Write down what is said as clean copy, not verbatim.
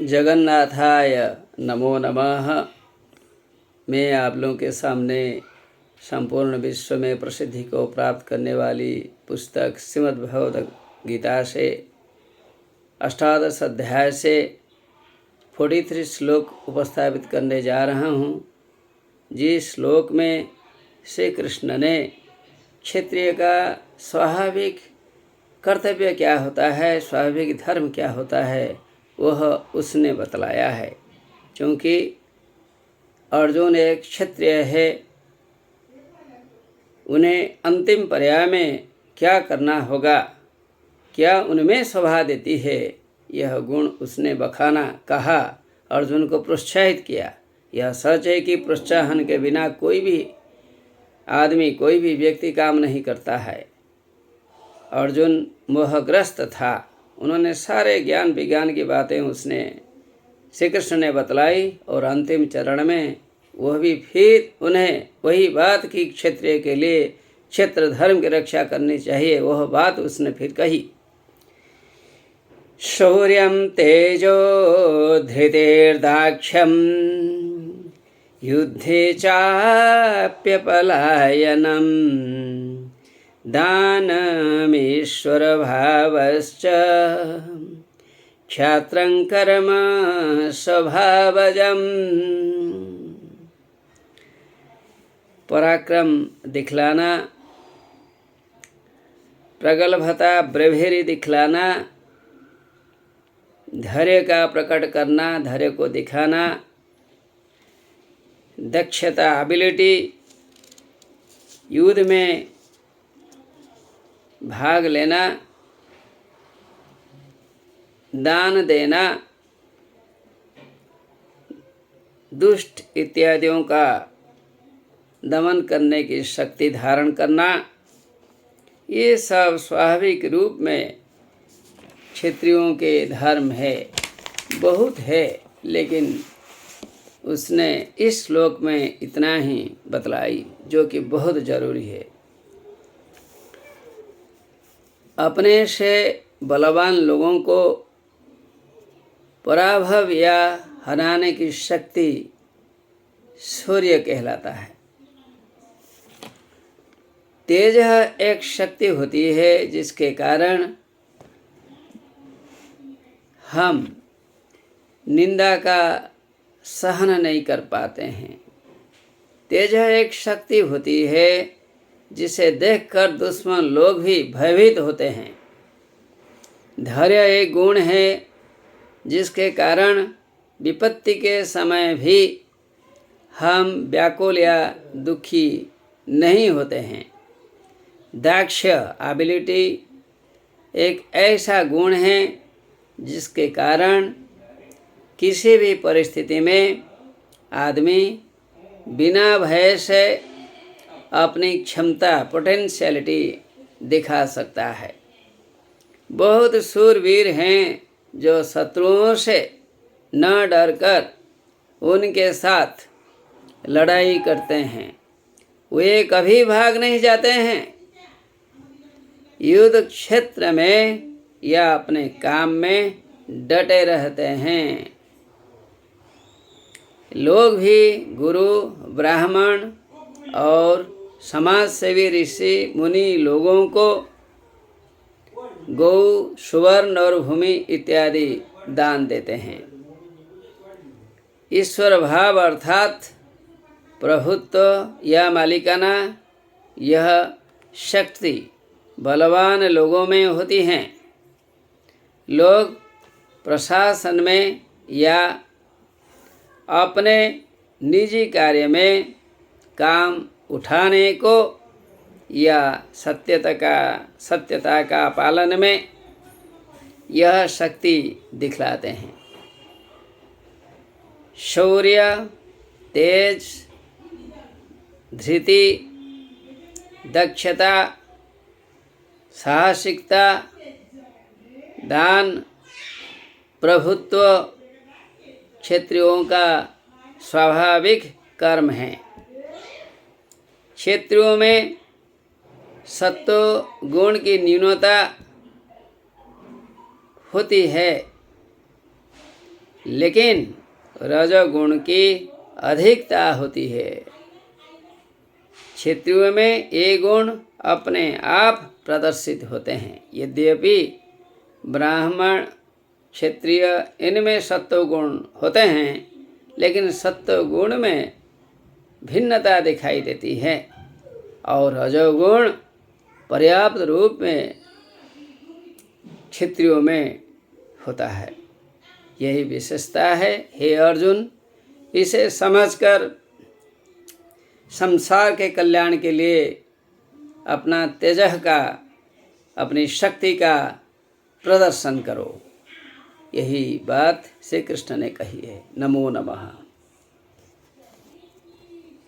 जगन्नाथाय नमो नमः। मैं आप लोगों के सामने संपूर्ण विश्व में प्रसिद्धि को प्राप्त करने वाली पुस्तक श्रीमद् भगवद गीता से अष्टादश अध्याय से 43 श्लोक उपस्थापित करने जा रहा हूँ। जिस श्लोक में श्री कृष्ण ने क्षत्रिय का स्वाभाविक कर्तव्य क्या होता है, स्वाभाविक धर्म क्या होता है, वह उसने बतलाया है। क्योंकि अर्जुन एक क्षत्रिय है, उन्हें अंतिम पर्याय में क्या करना होगा, क्या उनमें शोभा देती है, यह गुण उसने बखाना कहा, अर्जुन को प्रोत्साहित किया। यह सच है कि प्रोत्साहन के बिना कोई भी आदमी, कोई भी व्यक्ति काम नहीं करता है। अर्जुन मोहग्रस्त था, उन्होंने सारे ज्ञान विज्ञान की बातें उसने श्री कृष्ण ने बतलाई और अंतिम चरण में वह भी फिर उन्हें वही बात की क्षत्रिय के लिए क्षेत्र धर्म की रक्षा करनी चाहिए, वह बात उसने फिर कही। शौर्यं तेजो धृतिर्दाक्ष्यं युद्धे चाप्यपलायनम् दानमीश्वर भावश्च क्षात्रं कर्म स्वभावजम्। पराक्रम दिखलाना, प्रगल्भता ब्रेवेरी दिखलाना, धैर्य का प्रकट करना, धैर्य को दिखाना, दक्षता एबिलिटी, युद्ध में भाग लेना, दान देना, दुष्ट इत्यादियों का दमन करने की शक्ति धारण करना, ये सब स्वाभाविक रूप में क्षत्रियों के धर्म है। बहुत है, लेकिन उसने इस श्लोक में इतना ही बतलाई जो कि बहुत जरूरी है। अपने से बलवान लोगों को पराभव या हराने की शक्ति शौर्य कहलाता है। तेज एक शक्ति होती है जिसके कारण हम निंदा का सहन नहीं कर पाते हैं। तेज एक शक्ति होती है जिसे देखकर दुश्मन लोग भी भयभीत होते हैं। धैर्य एक गुण है जिसके कारण विपत्ति के समय भी हम व्याकुल या दुखी नहीं होते हैं। दाक्ष्य एबिलिटी एक ऐसा गुण है जिसके कारण किसी भी परिस्थिति में आदमी बिना भय से अपनी क्षमता, पोटेंशियलिटी दिखा सकता है। बहुत शूरवीर हैं जो शत्रुओं से न डरकर उनके साथ लड़ाई करते हैं, वे कभी भाग नहीं जाते हैं। युद्ध क्षेत्र में या अपने काम में डटे रहते हैं। लोग भी गुरु, ब्राह्मण और समाज सेवी ऋषि मुनि लोगों को गौ, सुवर्ण और भूमि इत्यादि दान देते हैं। ईश्वर भाव अर्थात प्रभुत्व या मालिकाना, यह शक्ति बलवान लोगों में होती हैं। लोग प्रशासन में या अपने निजी कार्य में काम उठाने को या सत्यता का पालन में यह शक्ति दिखलाते हैं। शौर्य, तेज, धृति, दक्षता, साहसिकता, दान, प्रभुत्व क्षत्रियों का स्वाभाविक कर्म है। क्षत्रियों में सत्व गुण की न्यूनता होती है, लेकिन रजोगुण की अधिकता होती है। क्षत्रियों में ये गुण अपने आप प्रदर्शित होते हैं। यद्यपि ब्राह्मण, क्षत्रिय इनमें सत्व गुण होते हैं, लेकिन सत्व गुण में भिन्नता दिखाई देती है और रजोगुण पर्याप्त रूप में क्षत्रियों में होता है। यही विशेषता है। हे अर्जुन, इसे समझकर संसार के कल्याण के लिए अपना तेजः का, अपनी शक्ति का प्रदर्शन करो। यही बात श्री कृष्ण ने कही है। नमो नमः।